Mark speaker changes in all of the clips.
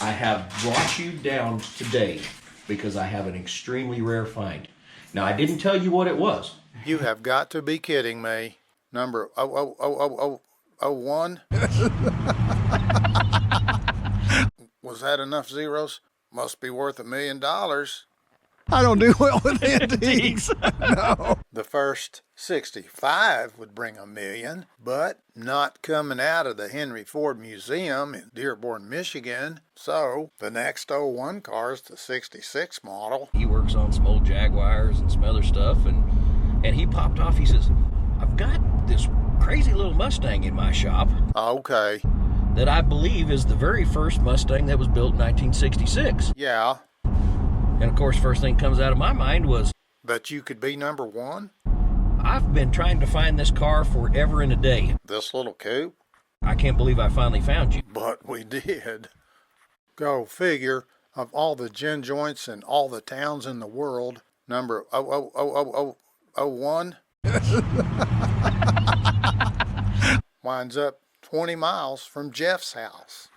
Speaker 1: I have brought you down today because I have an extremely rare find. Now, I didn't tell you what it was.
Speaker 2: You have got to be kidding me. Number 00001? Was that enough zeros? Must be worth $1 million.
Speaker 3: I don't do well with antiques. No.
Speaker 2: The first 65 would bring $1 million, but not coming out of the Henry Ford Museum in Dearborn, Michigan. So the next '01 car is the 66 model.
Speaker 1: He works on some old Jaguars and some other stuff, and he popped off. He says, I've got this crazy little Mustang in my shop.
Speaker 2: Okay.
Speaker 1: That I believe is the very first Mustang that was built in 1966.
Speaker 2: Yeah.
Speaker 1: And of course, first thing comes out of my mind was,
Speaker 2: that you could be number one?
Speaker 1: I've been trying to find this car forever and a day.
Speaker 2: This little coupe?
Speaker 1: I can't believe I finally found you.
Speaker 2: But we did. Go figure, of all the gin joints in all the towns in the world, number 00001 winds up 20 miles from Jeff's house.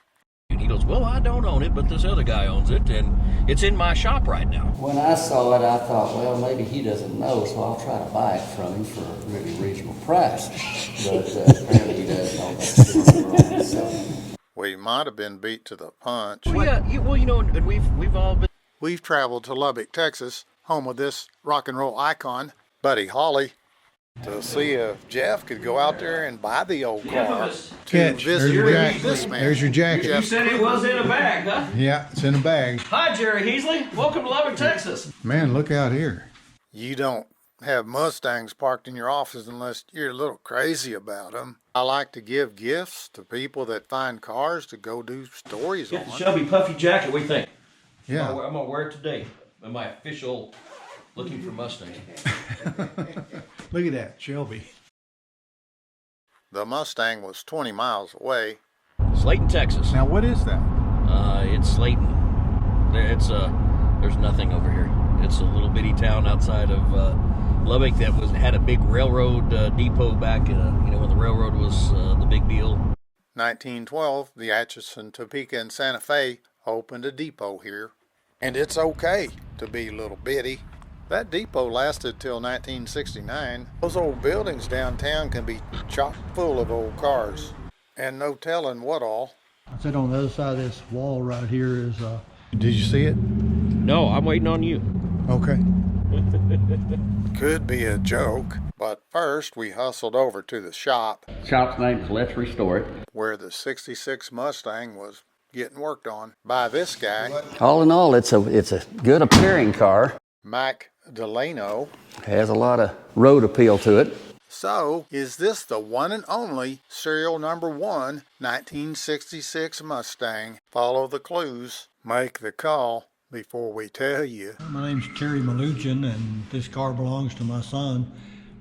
Speaker 1: And he goes, well, I don't own it, but this other guy owns it, and it's in my shop right now.
Speaker 4: When I saw it, I thought, well, maybe he doesn't know, so I'll try to buy it from him for a really reasonable price. But apparently he doesn't know that. So.
Speaker 2: We might have been beat to the punch.
Speaker 1: Well, yeah, and we've all been.
Speaker 2: We've traveled to Lubbock, Texas, home of this rock and roll icon, Buddy Holly, to see if Jeff could go out there and buy the old car to
Speaker 3: Catch.
Speaker 2: visit
Speaker 3: There's your jacket.
Speaker 2: this man.
Speaker 3: There's your jacket.
Speaker 1: You said it was in a bag, huh?
Speaker 3: Yeah, it's in a bag.
Speaker 1: Hi, Jerry Heasley. Welcome to Lubbock, Texas.
Speaker 3: Man, look out here.
Speaker 2: You don't have Mustangs parked in your office unless you're a little crazy about them. I like to give gifts to people that find cars to go do stories
Speaker 1: Get
Speaker 2: on.
Speaker 1: the Shelby puffy jacket. What do you think?
Speaker 3: Yeah.
Speaker 1: I'm going to wear it today in my official looking for Mustang.
Speaker 3: Look at that, Shelby.
Speaker 2: The Mustang was 20 miles away.
Speaker 1: Slayton, Texas.
Speaker 3: Now, what is that?
Speaker 1: It's Slayton. There's nothing over here. It's a little bitty town outside of Lubbock that had a big railroad depot back, when the railroad was the big deal.
Speaker 2: 1912, the Atchison, Topeka, and Santa Fe opened a depot here. And it's okay to be little bitty. That depot lasted till 1969. Those old buildings downtown can be chock full of old cars. And no telling what all.
Speaker 5: I said on the other side of this wall right here is
Speaker 3: Did you see it?
Speaker 1: No, I'm waiting on you.
Speaker 3: Okay.
Speaker 2: Could be a joke. But first, we hustled over to the shop
Speaker 4: Shop's name is Let's Restore It.
Speaker 2: where the 66 Mustang was getting worked on by this guy,
Speaker 4: All in all, it's a good appearing car.
Speaker 2: Mac Delano.
Speaker 4: Has a lot of road appeal to it.
Speaker 2: So, is this the one and only serial number 1 1966 Mustang? Follow the clues. Make the call before we tell you.
Speaker 5: my name's Terry Malugin, and this car belongs to my son,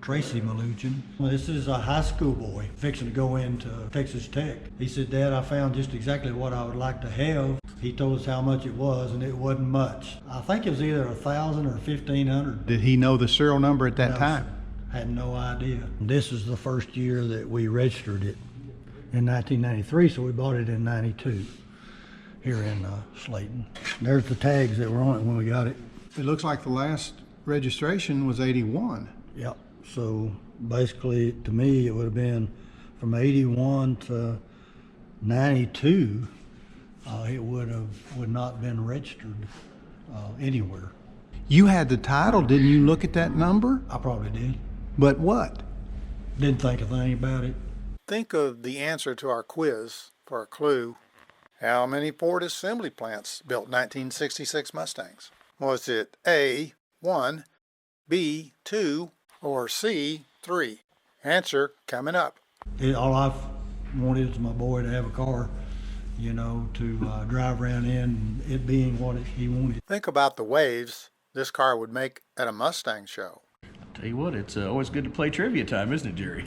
Speaker 5: Tracy Malugin. This is a high school boy fixing to go into Texas Tech. He said, Dad, I found just exactly what I would like to have. He told us how much it was, and it wasn't much. I think it was either 1,000 or 1,500.
Speaker 3: Did he know the serial number at that time?
Speaker 5: Had no idea. This is the first year that we registered it in 1993, so we bought it in 92 here in Slayton. There's the tags that were on it when we got it.
Speaker 3: It looks like the last registration was 81.
Speaker 5: Yep. So basically, to me, it would have been from 81 to 92. It would not been registered anywhere.
Speaker 3: You had the title. Didn't you look at that number?
Speaker 5: I probably did.
Speaker 3: But what?
Speaker 5: Didn't think a thing about it.
Speaker 2: Think of the answer to our quiz for a clue. How many Ford assembly plants built 1966 Mustangs? Was it A, 1, B, 2, or C, 3? Answer coming up.
Speaker 5: All I've wanted is my boy to have a car, to drive around in, it being what he wanted.
Speaker 2: Think about the waves this car would make at a Mustang show.
Speaker 1: Tell you what, it's always good to play trivia time, isn't it, Jerry?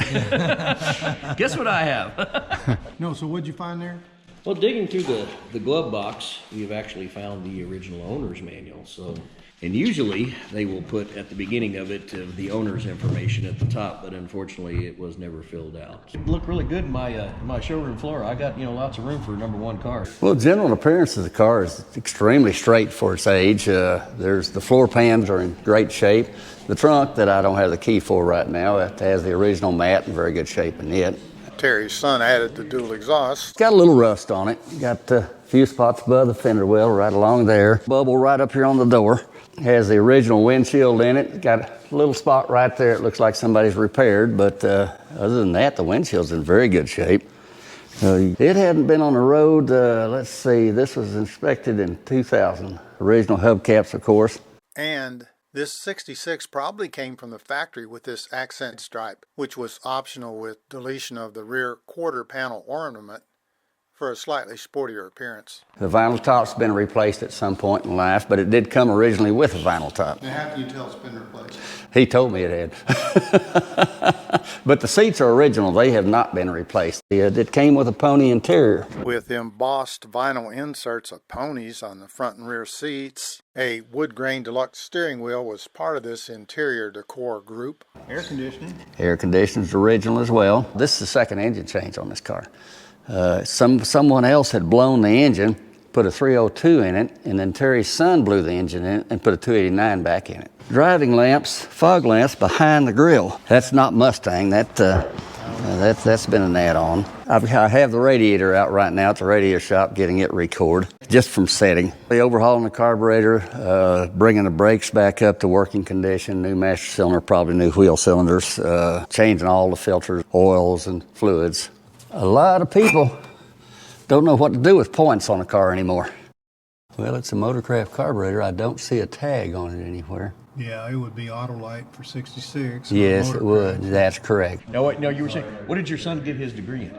Speaker 1: Guess what I have?
Speaker 3: No, so what'd you find there?
Speaker 1: Well, digging through the glove box, we've actually found the original owner's manual. So, and usually they will put at the beginning of it the owner's information at the top, but unfortunately it was never filled out. It looked really good in my showroom floor. I got lots of room for #1 car.
Speaker 6: Well, general appearance of the car is extremely straight for its age. There's the floor pans are in great shape. The trunk that I don't have the key for right now, it has the original mat in very good shape in it.
Speaker 2: Terry's son added the dual exhaust.
Speaker 6: It's got a little rust on it. Got a few spots above the fender well right along there. Bubble right up here on the door. Has the original windshield in it. Got a little spot right there. It looks like somebody's repaired, but other than that, the windshield's in very good shape. It hadn't been on the road, let's see, this was inspected in 2000. Original hubcaps, of course.
Speaker 2: And this 66 probably came from the factory with this accent stripe, which was optional with deletion of the rear quarter panel ornament for a slightly sportier appearance.
Speaker 6: The vinyl top's been replaced at some point in life, but it did come originally with a vinyl top.
Speaker 2: Now, how can you tell it's been replaced?
Speaker 6: He told me it had. But the seats are original. They have not been replaced. It came with a pony interior.
Speaker 2: With embossed vinyl inserts of ponies on the front and rear seats, a wood grain deluxe steering wheel was part of this interior decor group. Air conditioning.
Speaker 6: Air conditioning's original as well. This is the second engine change on this car. Someone else had blown the engine, put a 302 in it, and then Terry's son blew the engine in it and put a 289 back in it. Driving lamps, fog lamps behind the grill. That's not Mustang. That's been an add-on. I have the radiator out right now at the radio shop getting it record just from setting. The overhauling the carburetor, bringing the brakes back up to working condition, new master cylinder, probably new wheel cylinders, changing all the filters, oils, and fluids. A lot of people don't know what to do with points on a car anymore. Well, it's a Motorcraft carburetor. I don't see a tag on it anywhere.
Speaker 3: Yeah, it would be Autolite for 66.
Speaker 6: Yes, it would. That's correct.
Speaker 1: No, wait, no, you were saying, what did your son get his degree in?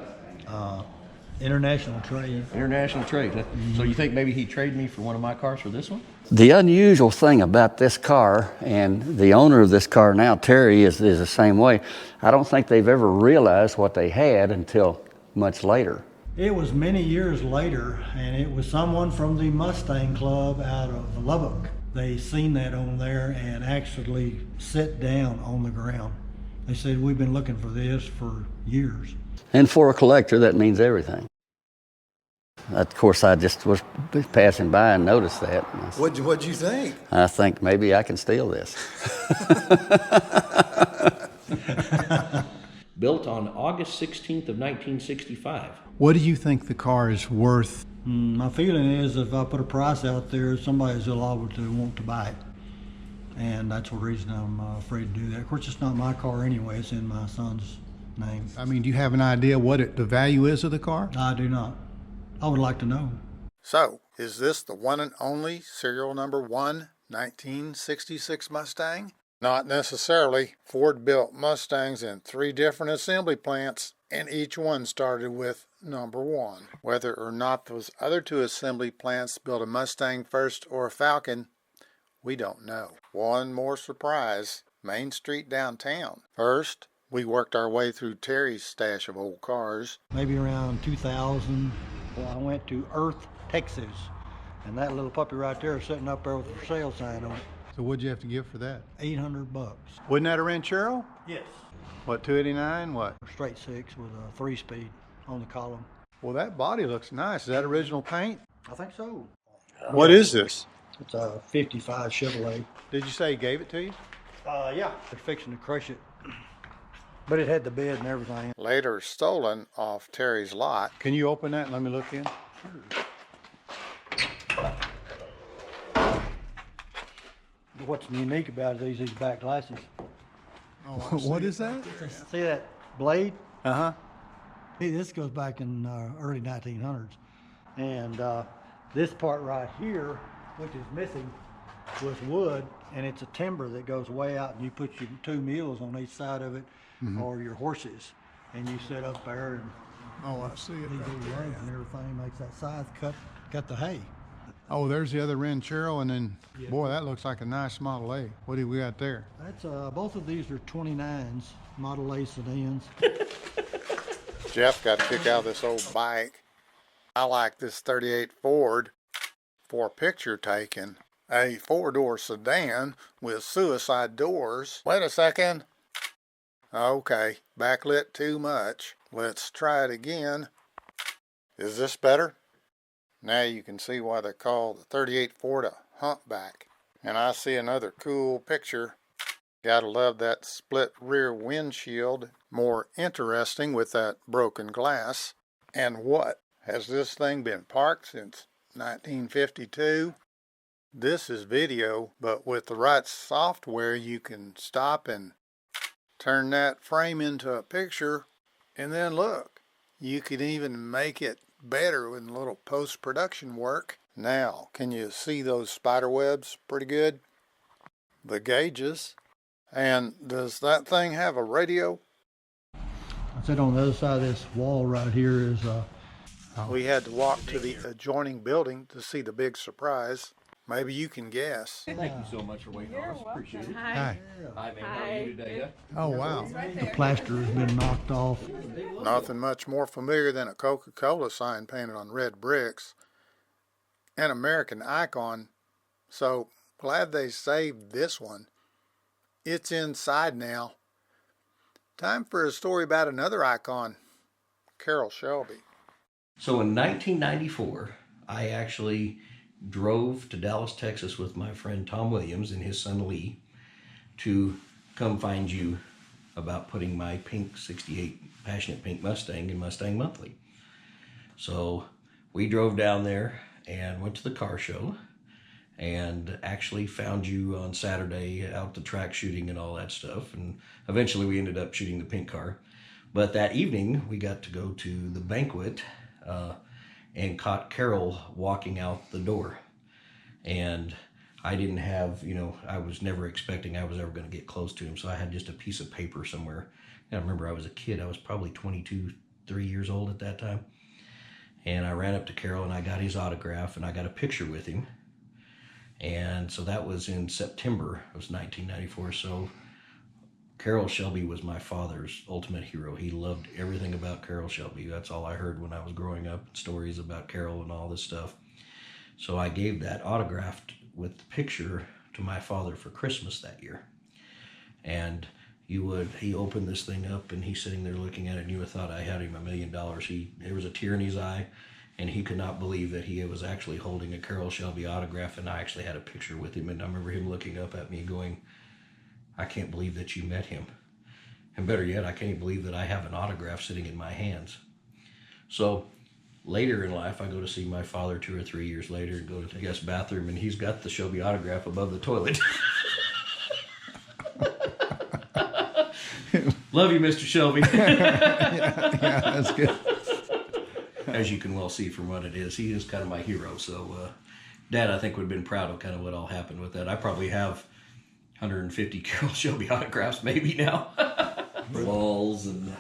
Speaker 5: International trade.
Speaker 1: International trade. So you think maybe he traded me for one of my cars for this one?
Speaker 6: The unusual thing about this car, and the owner of this car now, Terry, is the same way. I don't think they've ever realized what they had until much later.
Speaker 5: It was many years later, and it was someone from the Mustang Club out of Lubbock. They seen that on there and actually sat down on the ground. They said, we've been looking for this for years.
Speaker 6: And for a collector, that means everything. Of course, I just was passing by and noticed that.
Speaker 3: What'd you think?
Speaker 6: I think maybe I can steal this.
Speaker 1: Built on August 16th of 1965.
Speaker 3: What do you think the car is worth?
Speaker 5: My feeling is if I put a price out there, somebody's liable to want to buy it. And that's the reason I'm afraid to do that. Of course, it's not my car anyway. It's in my son's name.
Speaker 3: I mean, do you have an idea what the value is of the car?
Speaker 5: I do not. I would like to know.
Speaker 2: So, is this the one and only serial number 1 1966 Mustang? Not necessarily. Ford built Mustangs in 3 different assembly plants, and each one started with number 1. Whether or not those other 2 assembly plants built a Mustang first or a Falcon, we don't know. One more surprise, Main Street downtown. First, we worked our way through Terry's stash of old cars.
Speaker 5: Maybe around 2000, I went to Earth, Texas. And that little puppy right there is sitting up there with a for sale sign on it.
Speaker 3: So what'd you have to give for that?
Speaker 5: $800.
Speaker 3: Wasn't that a Ranchero?
Speaker 5: Yes.
Speaker 3: What, 289? What?
Speaker 5: Straight 6 with a 3-speed on the column.
Speaker 3: Well, that body looks nice. Is that original paint?
Speaker 5: I think so.
Speaker 3: What is this?
Speaker 5: It's a 55 Chevrolet.
Speaker 3: Did you say he gave it to you?
Speaker 5: Yeah. They're fixing to crush it. But it had the bed and everything.
Speaker 2: Later stolen off Terry's lot.
Speaker 3: Can you open that and let me look in?
Speaker 5: What's unique about it is these back glasses.
Speaker 3: Oh, what is that?
Speaker 5: See that blade?
Speaker 3: Uh-huh.
Speaker 5: See, this goes back in early 1900s. And this part right here, which is missing, was wood, and it's a timber that goes way out, and you put your 2 mules on each side of it, or your horses, and you sit up there and
Speaker 3: Oh, I see it.
Speaker 5: these little legs and everything makes that scythe cut the hay.
Speaker 3: Oh, there's the other Ranchero, and then, boy, that looks like a nice Model A. What do we got there?
Speaker 5: That's both of these are 29s, Model A sedans.
Speaker 2: Jeff got a kick out of this old bike. I like this 38 Ford for picture taking. A 4-door sedan with suicide doors. Wait a second. Okay, backlit too much. Let's try it again. Is this better? Now you can see why they call the 38 Ford a humpback. And I see another cool picture. Gotta love that split rear windshield. More interesting with that broken glass. And what? Has this thing been parked since 1952? This is video, but with the right software you can stop and turn that frame into a picture. And then look, you can even make it better with a little post-production work. Now, can you see those spider webs pretty good? The gauges. And does that thing have a radio?
Speaker 5: I said on the other side of this wall right here is
Speaker 2: We had to walk to the adjoining building to see the big surprise. Maybe you can guess.
Speaker 1: Thank you so much for waiting on us. Appreciate it.
Speaker 3: Hi.
Speaker 1: Hi, man. How are you today?
Speaker 3: Oh, wow.
Speaker 5: the plaster has been knocked off.
Speaker 2: Nothing much more familiar than a Coca-Cola sign painted on red bricks. An American icon. So glad they saved this one. It's inside now. Time for a story about another icon, Carroll Shelby.
Speaker 1: So in 1994, I actually drove to Dallas, Texas with my friend Tom Williams and his son Lee to come find you about putting my pink 68 Passionate Pink Mustang in Mustang Monthly. So we drove down there and went to the car show and actually found you on Saturday out the track shooting and all that stuff. And eventually we ended up shooting the pink car. But that evening we got to go to the banquet and caught Carroll walking out the door. And I didn't have, I was never expecting I was ever going to get close to him. So I had just a piece of paper somewhere. And I remember I was a kid. I was probably 22, 3 years old at that time. And I ran up to Carroll and I got his autograph and I got a picture with him. And so that was in September of 1994. So Carroll Shelby was my father's ultimate hero. He loved everything about Carroll Shelby. That's all I heard when I was growing up, stories about Carroll and all this stuff. So I gave that autographed with the picture to my father for Christmas that year. And he opened this thing up and he's sitting there looking at it and you would have thought I had him $1 million. There was a tear in his eye and he could not believe that he was actually holding a Carroll Shelby autograph, and I actually had a picture with him. And I remember him looking up at me going, I can't believe that you met him. And better yet, I can't believe that I have an autograph sitting in my hands. So later in life, I go to see my father 2 or 3 years later and go to the guest bathroom, and he's got the Shelby autograph above the toilet. Love you, Mr. Shelby.
Speaker 3: Yeah, that's good.
Speaker 1: As you can well see from what it is, he is kind of my hero. So Dad, I think, would have been proud of kind of what all happened with that. I probably have 150 Carroll Shelby autographs maybe now. Walls and